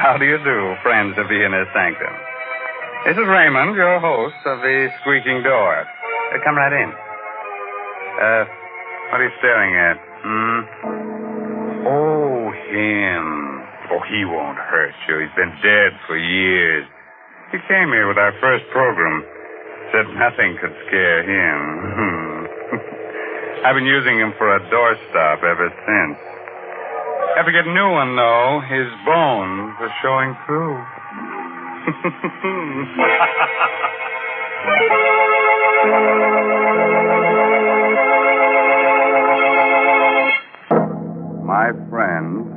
How do you do, friends of the Inner Sanctum? This is Raymond, your host of the Squeaking Door. Come right in. What are you staring at? Oh, him. Oh, he won't hurt you. He's been dead for years. He came here with our first program. Said nothing could scare him. I've been using him for a doorstop ever since. Have to get a new one, though. His bones are showing through. My friends,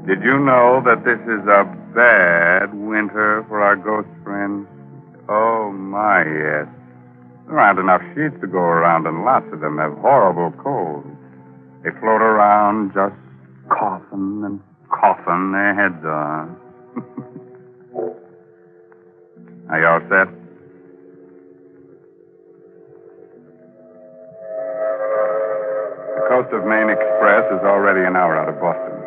did you know that this is a bad winter for our ghost friends? Oh, my, yes. There aren't enough sheets to go around, and lots of them have horrible colds. They float around just coughing and coughing their heads on. Are you all set? The Coast of Maine Express is already an hour out of Boston.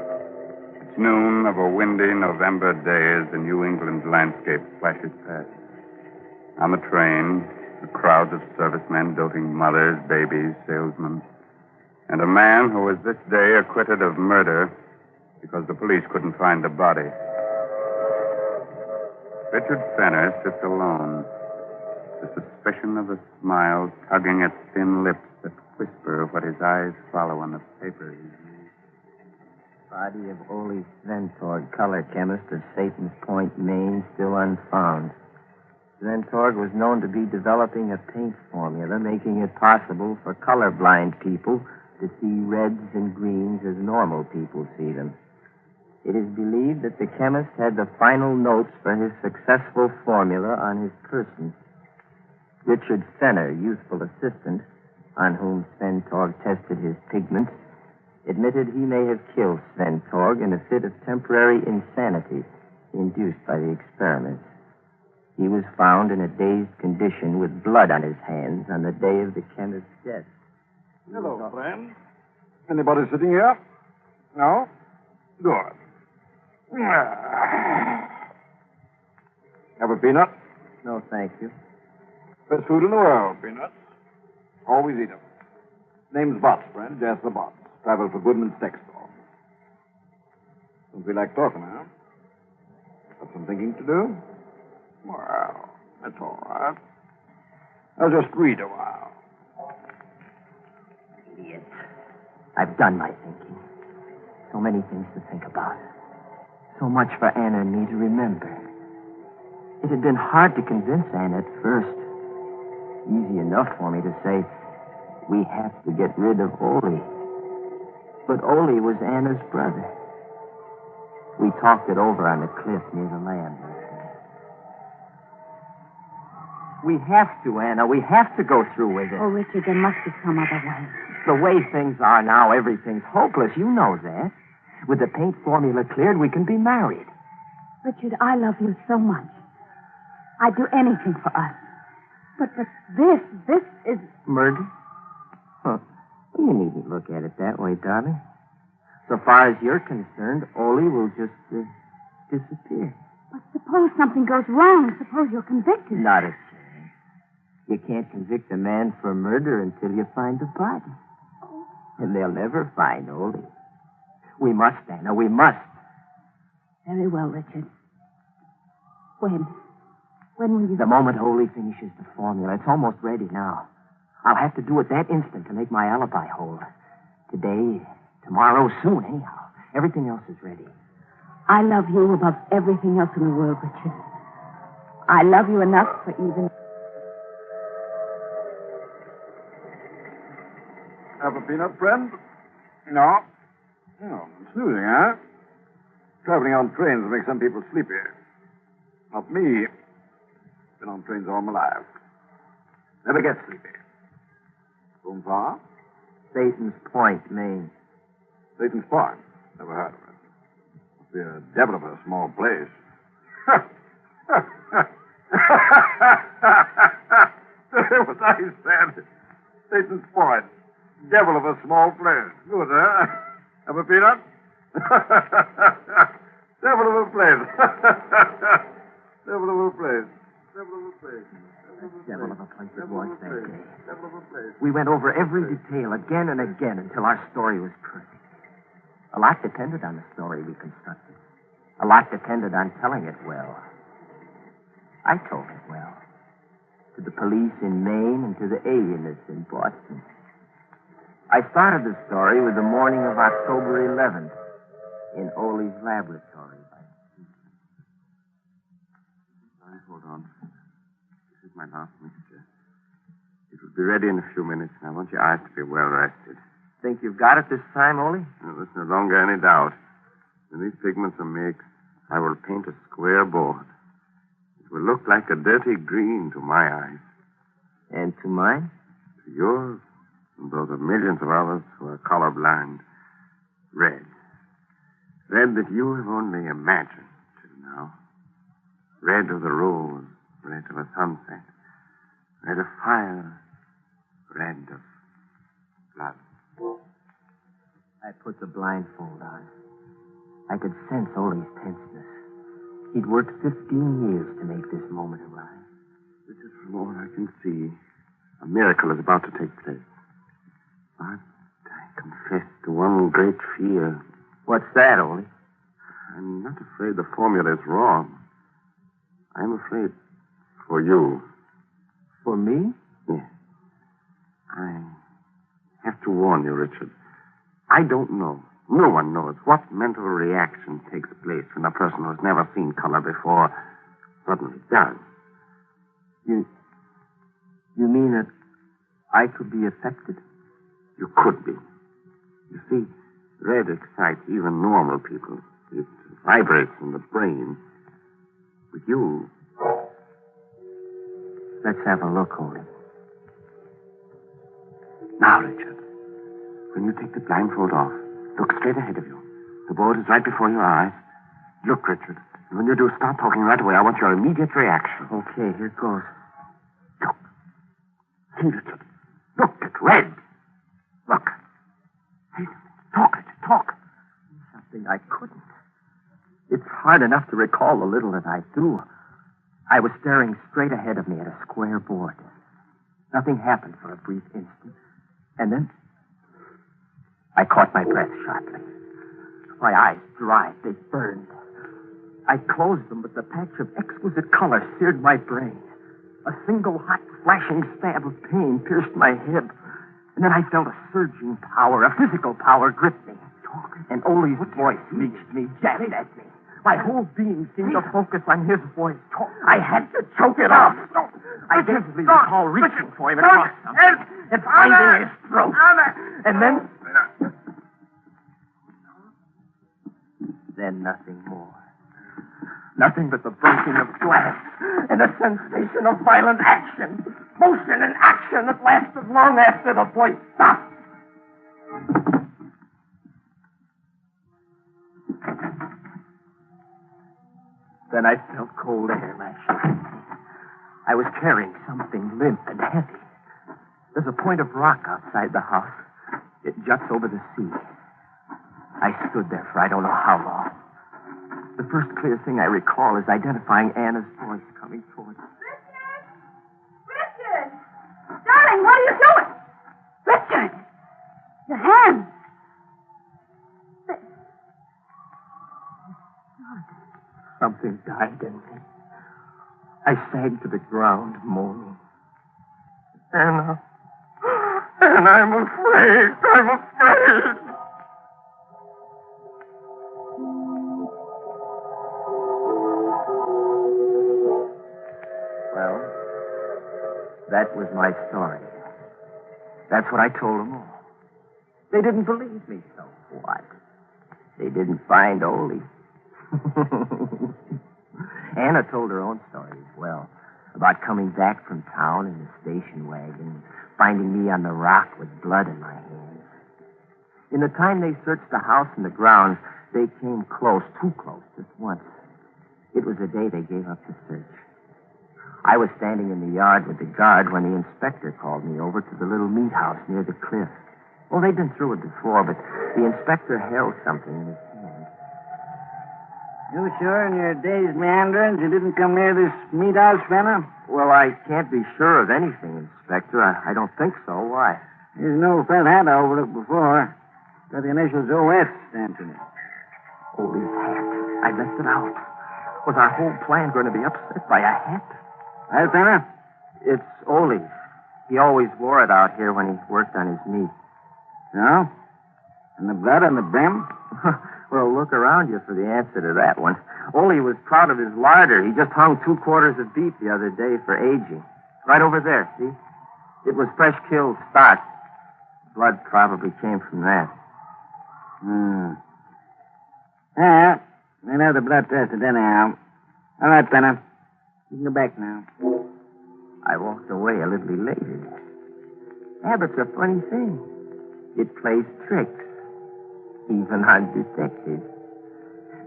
It's noon of a windy November day as the New England landscape flashes past. On the train, the crowds of servicemen, doting mothers, babies, salesmen, and a man who was this day acquitted of murder because the police couldn't find the body. Richard Fenner sits alone, the suspicion of a smile tugging at thin lips that whisper what his eyes follow on the paper. Body of Ole Sventorg, color chemist of Satan's Point, Maine, still unfound. Sventorg was known to be developing a paint formula, making it possible for colorblind people to see reds and greens as normal people see them. It is believed that the chemist had the final notes for his successful formula on his person. Richard Fenner, youthful assistant, on whom Sventorg tested his pigments, admitted he may have killed Sventorg in a fit of temporary insanity induced by the experiments. He was found in a dazed condition with blood on his hands on the day of the chemist's death. Hello, friend. Anybody sitting here? No? Good. Have a peanut? No, thank you. Best food in the world, peanuts. Always eat them. Name's Botts, friend. Jasper Botts. Travel for Goodman's Steak Store. Don't feel like talking, huh? Got some thinking to do? Well, that's all right. I'll just read a while. Idiot. I've done my thinking. So many things to think about. So much for Anna and me to remember. It had been hard to convince Anna at first. Easy enough for me to say, we have to get rid of Ole. But Ole was Anna's brother. We talked it over on the cliff near the land. We have to, Anna. We have to go through with it. Oh, Richard, there must be some other way. The way things are now, everything's hopeless. You know that. With the paint formula cleared, we can be married. Richard, I love you so much. I'd do anything for us. But this is... Murder? Huh. You needn't look at it that way, darling. So far as you're concerned, Ole will just disappear. But suppose something goes wrong. Suppose you're convicted. Not a chance. You can't convict a man for murder until you find the body. And they'll never find Ole. We must, Anna. We must. Very well, Richard. When? When will you... The moment Ole finishes the formula. It's almost ready now. I'll have to do it that instant to make my alibi hold. Today, tomorrow, soon, anyhow. Everything else is ready. I love you above everything else in the world, Richard. I love you enough for even... Have a peanut, friend? No? Oh, snoozing, huh? Traveling on trains will make some people sleepy. Not me. Been on trains all my life. Never get sleepy. Going far? Satan's Point, Maine. Satan's Point? Never heard of it. Must be a devil of a small place. What I said. Satan's Point. Devil of a small place. Good, huh? Have a peanut? Devil of a place. Devil of a place. Devil of a place. Devil of a place it was that day. Devil of a place. We went over every detail again and again until our story was perfect. A lot depended on the story we constructed. A lot depended on telling it well. I told it well. To the police in Maine and to the alienists in Boston. I started the story with the morning of October 11th in Ole's laboratory. Hold on. This is my last mixture. It will be ready in a few minutes, and I want your eyes to be well rested. Think you've got it this time, Ole? Now, there's no longer any doubt. When these pigments are mixed, I will paint a square board. It will look like a dirty green to my eyes. And to mine? To yours, and those of millions of others who are colorblind. Red. Red that you have only imagined till now. Red of the rose, red of a sunset, red of fire, red of blood. I put the blindfold on. I could sense Ole's tenseness. He'd worked 15 years to make this moment arrive. This is from all I can see. A miracle is about to take place. But I confess to one great fear. What's that, Ole? I'm not afraid the formula is wrong. I'm afraid for you. For me? Yes. I have to warn you, Richard. I don't know. No one knows what mental reaction takes place when a person who's never seen color before suddenly does. You mean that I could be affected? You could be. You see, red excites even normal people. It vibrates in the brain. With you. Let's have a look, Ole. Now, Richard, when you take the blindfold off, look straight ahead of you. The board is right before your eyes. Look, Richard. And when you do, start talking right away. I want your immediate reaction. Okay, here goes. Look. See, Richard. Look, it's red. Look. Hey, talk, Richard, talk. Something I couldn't. It's hard enough to recall the little that I do. I was staring straight ahead of me at a square board. Nothing happened for a brief instant. And then I caught my breath sharply. My eyes dried. They burned. I closed them, but the patch of exquisite color seared my brain. A single hot, flashing stab of pain pierced my hip. And then I felt a surging power, a physical power grip me. And Ole's voice reached me, jabbed at me. My whole being seemed to focus on his voice. I had to choke it off. I vividly recall reaching for him across something and finding his throat. And then nothing more. Nothing but the breaking of glass and a sensation of violent action. Motion and action that lasted long after the voice stopped. Then I felt cold air lashing at me. I was carrying something limp and heavy. There's a point of rock outside the house. It juts over the sea. I stood there for I don't know how long. The first clear thing I recall is identifying Anna's voice coming towards me. Richard! Darling, what are you doing? Richard! Your hands! Something died in me. I sank to the ground, moaning. Anna, I'm afraid. I'm afraid. Well, that was my story. That's what I told them all. They didn't believe me, so what? They didn't find Ole. Anna told her own story as well, about coming back from town in the station wagon, finding me on the rock with blood in my hands. In the time they searched the house and the grounds, they came close, too close, just once. It was the day they gave up the search. I was standing in the yard with the guard when the inspector called me over to the little meat house near the cliff. Well, they'd been through it before, but the inspector held something in his hand. You sure in your day's meanderings you didn't come near this meat house, Fenner? Well, I can't be sure of anything, Inspector. I don't think so. Why? There's no felt hat I overlooked before. Got the initials OS stamped in it. Holy hat. I left it out. Was our whole plan going to be upset by a hat? Right, Fenner? It's Ole's. He always wore it out here when he worked on his meat. No? And the blood on the brim? Well, look around you for the answer to that one. Ole was proud of his larder. He just hung 2 quarters of beef the other day for aging. Right over there, see? It was fresh killed stock. Blood probably came from that. Yeah, we'll have the blood tested anyhow. All right, Fenner. You can go back now. I walked away a little elated. Habit's a funny thing. It plays tricks, even on detectives.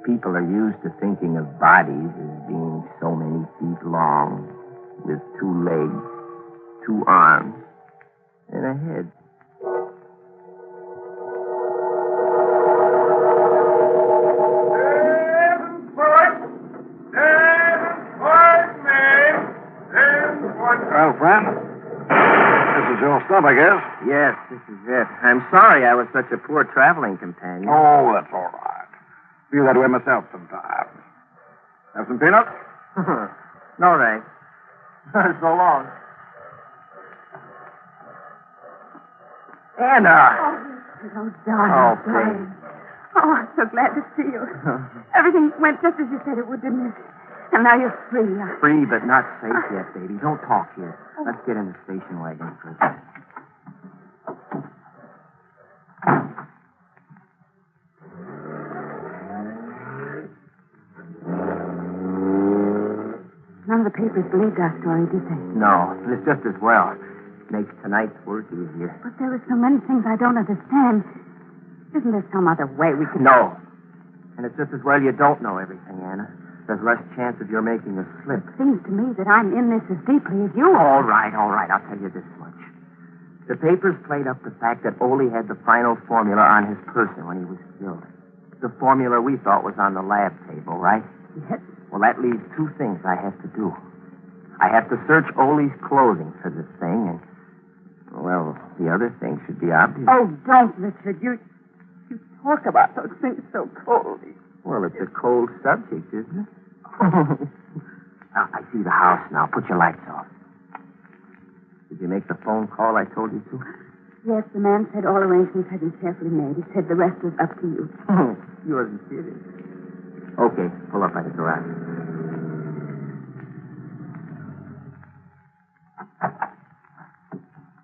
People are used to thinking of bodies as being so many feet long, with 2 legs, 2 arms, and a head. Well, friend, this is your stuff, I guess. Yes, this is it. I'm sorry I was such a poor traveling companion. Oh, that's all right. Feel that way myself sometimes. Have some peanuts? No, thanks. So long. Anna! Oh, darling. Oh, darling. Oh, I'm so glad to see you. Everything went just as you said it would, didn't it? And now you're free. Free, but not safe yet, baby. Don't talk here. Let's get in the station wagon first. None of the papers believed our story, did they? No, and it's just as well. Makes tonight's work easier. But there are so many things I don't understand. Isn't there some other way we could... No. And it's just as well you don't know everything, Anna. There's less chance of your making a slip. It seems to me that I'm in this as deeply as you are. All right. I'll tell you this much. The papers played up the fact that Ole had the final formula on his person when he was killed. The formula we thought was on the lab table, right? Yes. Well, that leaves 2 things I have to do. I have to search Ole's clothing for this thing, and, well, the other thing should be obvious. Oh, don't, Richard. You talk about those things so coldly. Well, it's a cold subject, isn't it? I see the house now. Put your lights off. Did you make the phone call I told you to? Yes, the man said all arrangements had been carefully made. He said the rest was up to you. You wasn't serious. Okay, pull up by the garage.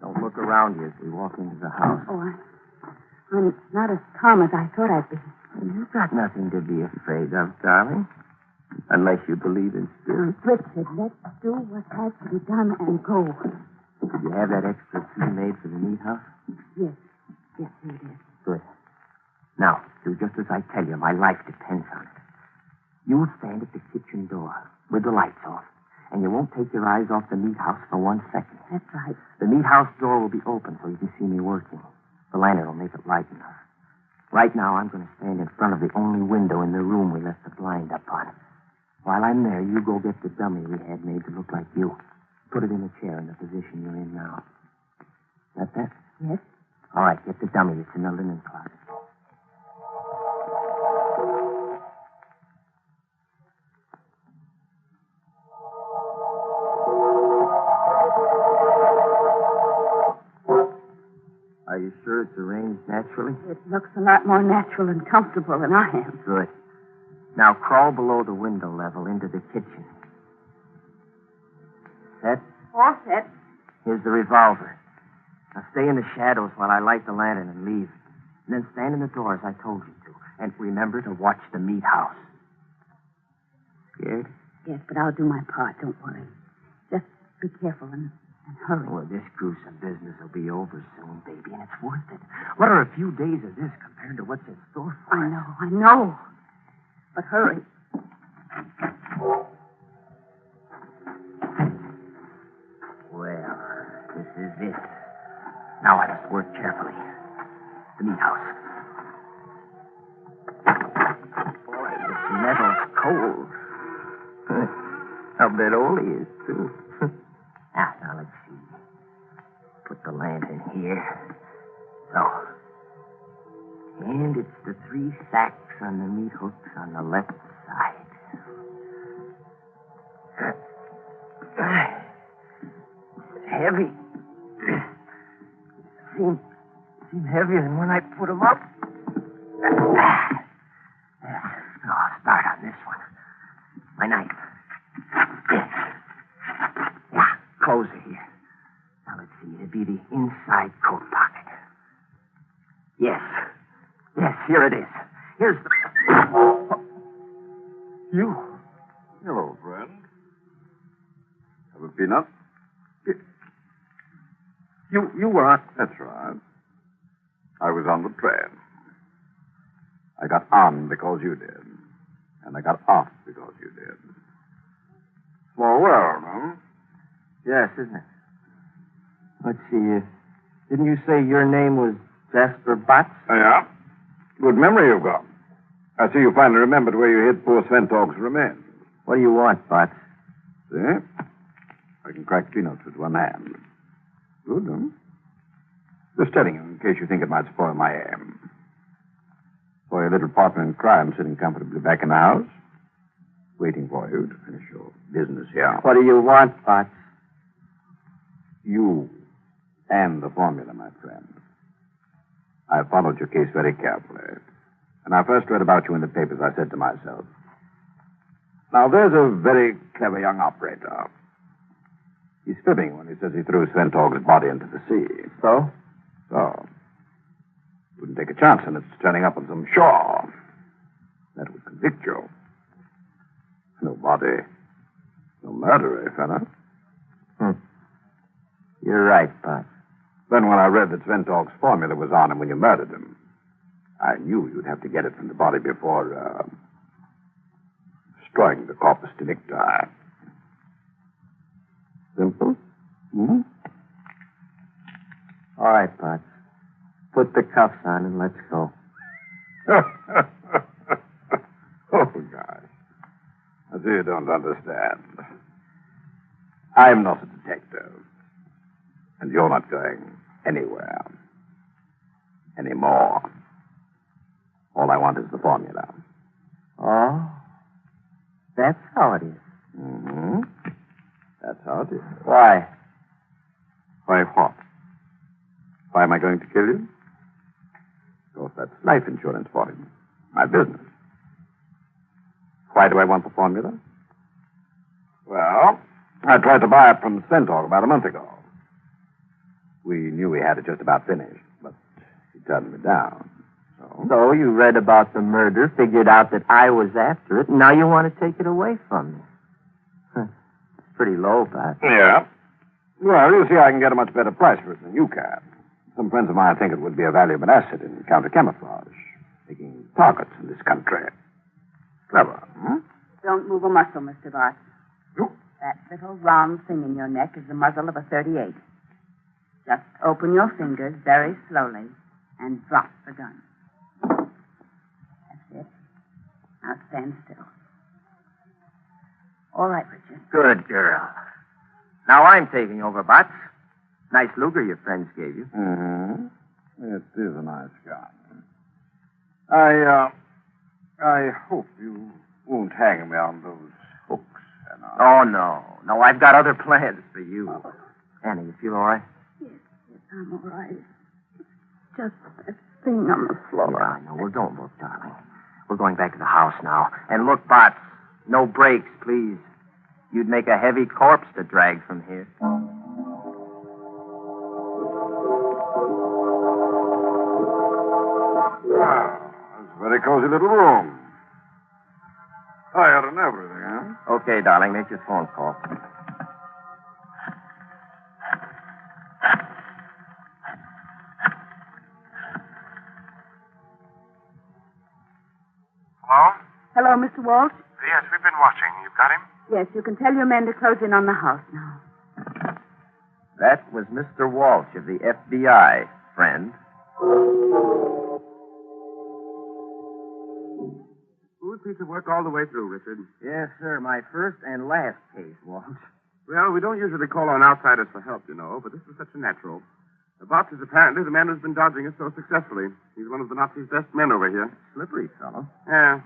Don't look around you as we walk into the house. Oh, I'm not as calm as I thought I'd be. You've got nothing to be afraid of, darling. Unless you believe in spirits. Richard, let's do what has to be done and go. Did you have that extra key made for the meat house? Yes. Yes, here it is. Good. Now, do just as I tell you. My life depends on it. You'll stand at the kitchen door with the lights off, and you won't take your eyes off the meat house for 1 second. That's right. The meat house door will be open so you can see me working. The lantern will make it light enough. Right now, I'm going to stand in front of the only window in the room we left the blind up on. While I'm there, you go get the dummy we had made to look like you. Put it in a chair in the position you're in now. Got that? Yes. All right, get the dummy. It's in the linen closet. Are you sure it's arranged naturally? It looks a lot more natural and comfortable than I am. Good. Now crawl below the window level into the kitchen. Set? All set. Here's the revolver. Now stay in the shadows while I light the lantern and leave. And then stand in the door as I told you to. And remember to watch the meat house. Scared? Yes, but I'll do my part. Don't worry. Just be careful and hurry. Well, this gruesome business will be over soon, baby, and it's worth it. What are a few days of this compared to what's in store for us? I know. But hurry. Well, this is it. Now I must work carefully. The meat house. Boy, this metal's bet old he is, too. Now, let's see. Put the lantern here. So. And it's the 3 sacks on the meat hooks on the left side. Heavy. Seem heavier than when I put them up. I'll start on this one. My knife. Yeah, close it here. Now, let's see. It'd be the inside coat pocket. Yes, here it is. Here's the... You. Hello, friend. Have a peanut? You were on... That's right. I was on the train. I got on because you did. And I got off because you did. Small world, huh? Yes, isn't it? Let's see. Didn't you say your name was Jasper Botts? Yeah. Good memory you've got. I see you finally remembered where you hid poor Sventog's remains. What do you want, Botts? See? I can crack peanuts with one hand. Good, huh? Just telling you in case you think it might spoil my aim. For your little partner in crime sitting comfortably back in the house, waiting for you to finish your business here. What do you want, Botts? You and the formula, my friend. I followed your case very carefully. When I first read about you in the papers, I said to myself, now there's a very clever young operator. He's fibbing when he says he threw Sventog's body into the sea. So? So. Wouldn't take a chance on its turning up on some shore. That would convict you. No body. No murder, eh, fella? You're right, Botts. Then when I read that Sventog's formula was on him when you murdered him, I knew you'd have to get it from the body before, destroying the corpus delicti. Simple? Hmm? All right, Botts. Put the cuffs on and let's go. Oh, gosh. I see you don't understand. I'm not a detective. And you're not going anywhere. Anymore. All I want is the formula. Oh? That's how it is. Mm-hmm. That's how it is. Why? Why what? Why am I going to kill you? Because that's life insurance for him. My business. Why do I want the formula? Well, I tried to buy it from Sventog about a month ago. We knew he had it just about finished, but he turned me down. So you read about the murder, figured out that I was after it, and now you want to take it away from me. It's pretty low, Botts. Yeah. Well, you see, I can get a much better price for it than you can. Some friends of mine think it would be a valuable asset in counter-camouflage, making targets in this country. Clever, hmm? Don't move a muscle, Mr. Botts. You? That little round thing in your neck is the muzzle of a .38. Just open your fingers very slowly and drop the gun. That's it. Now stand still. All right, Richard. Good girl. Now I'm taking over, Botts. Nice Luger your friends gave you. Mm-hmm. It is a nice gun. I hope you won't hang me on those hooks. Oh, no. No, I've got other plans for you. Annie, you feel all right? Yes, I'm all right. Just that thing on the floor. Yeah, I know. Well, don't look, darling. We're going back to the house now. And look, Botts, no brakes, please. You'd make a heavy corpse to drag from here. Wow, that's a very cozy little room. Tired and everything, huh? Okay, darling, make your phone call. Hello? Hello, Mr. Walsh? Yes, we've been watching. You've got him? Yes, you can tell your men to close in on the house now. That was Mr. Walsh of the FBI, friend. Who's piece of work all the way through, Richard. Yes, sir. My first and last case, Walt. Well, we don't usually call on outsiders for help, you know, but this was such a natural. The boss is apparently the man who's been dodging us so successfully. He's one of the Nazis' best men over here. Slippery fellow. Yeah.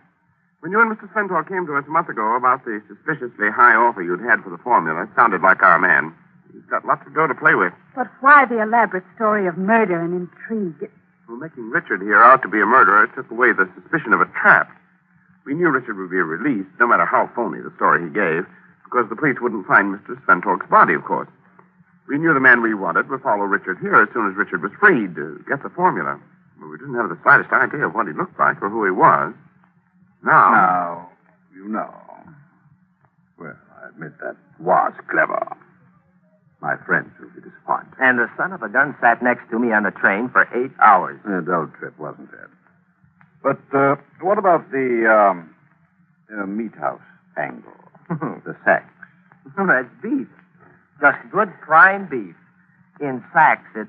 When you and Mr. Sventor came to us a month ago about the suspiciously high offer you'd had for the formula, it sounded like our man. He's got lots of dough to play with. But why the elaborate story of murder and intrigue? Well, making Richard here out to be a murderer took away the suspicion of a trap. We knew Richard would be released, no matter how phony the story he gave, because the police wouldn't find Mr. Sventork's body, of course. We knew the man we wanted would follow Richard here as soon as Richard was freed to get the formula. But we didn't have the slightest idea of what he looked like or who he was. Now, you know. Well, I admit that was clever. My friends will be disappointed. And the son of a gun sat next to me on the train for 8 hours. A dull trip, wasn't it? But what about the meat house angle? The sacks. That's beef. Just good prime beef. In sacks, it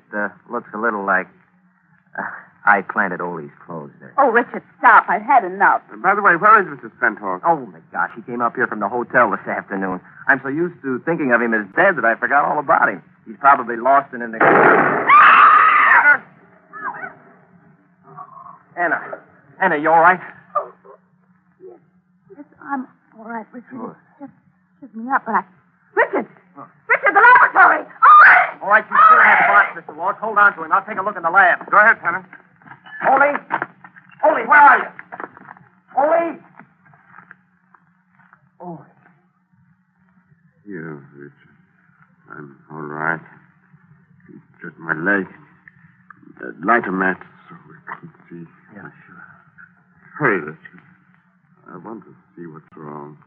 looks a little like... I planted Ole's clothes there. Oh, Richard, stop. I've had enough. By the way, where is Mr. Sventork? Oh, my gosh, he came up here from the hotel this afternoon. I'm so used to thinking of him as dead that I forgot all about him. He's probably lost in the... Anna, you all right? Yes, I'm all right, Richard. Just shook me up, but I... Richard! Richard, the laboratory! Oh! All right, you still have the box, Mr. Walsh. Hold on to him. I'll take a look in the lab. Go ahead, Tanner. Ole, where are you? Ole! Ole. Here, Richard. I'm all right. It's just my leg. Light a match so we can see. Yeah, sure. Hurry, Richard. I want to see what's wrong.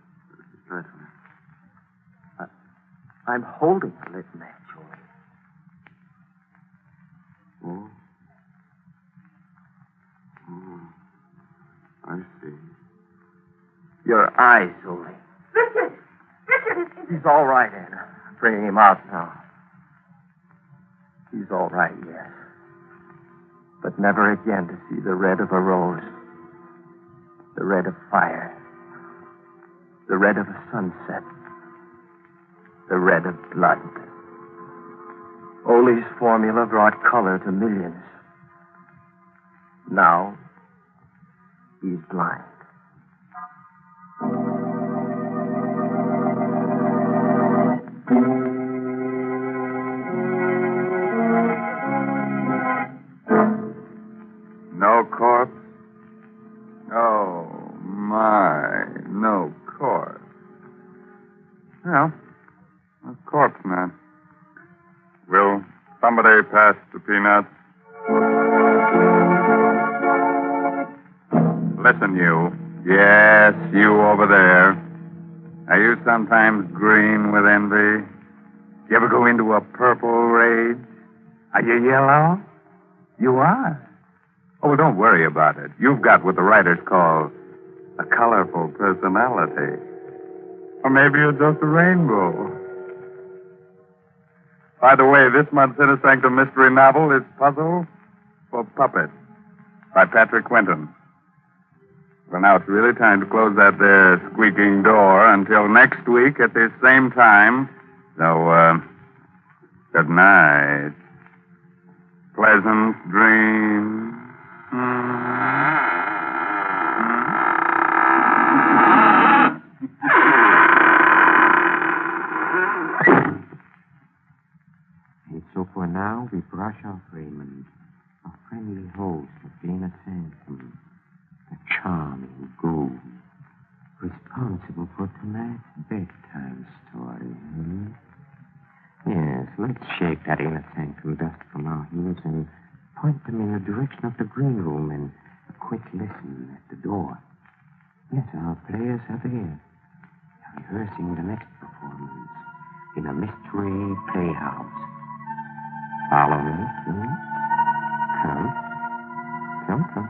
Light a match. I'm holding a lit match, Ole. Oh. Oh. I see. Your eyes, Ole. Richard! Richard, He's all right, Anna. I'm bringing him out now. He's all right, yes. But never again to see the red of a rose. The red of fire. The red of a sunset. The red of blood. Ole's formula brought color to millions. Now, he's blind. No corpse? Oh, my. No corpse. Well, a corpse, man. Will somebody pass the peanuts? Listen, you. Yes, you over there. Are you sometimes green with envy? You ever go into a purple rage? Are you yellow? You are. Oh, well, don't worry about it. You've got what the writers call a colorful personality. Or maybe you're just a rainbow. By the way, this month's Inner Sanctum mystery novel is Puzzle for Puppets by Patrick Quentin. Well, now it's really time to close that there squeaking door until next week at this same time. So, good night. Pleasant dreams. And so for now, we brush off Raymond, a friendly host of Dana Sanctum, a charming ghoul, responsible for tonight's bedtime story. Yes, let's shake that inner sanctum dust from our heels and point them in the direction of the green room and a quick listen at the door. Yes, our players are there, rehearsing the next performance in a mystery playhouse. Follow me, please. Come. Come. Come.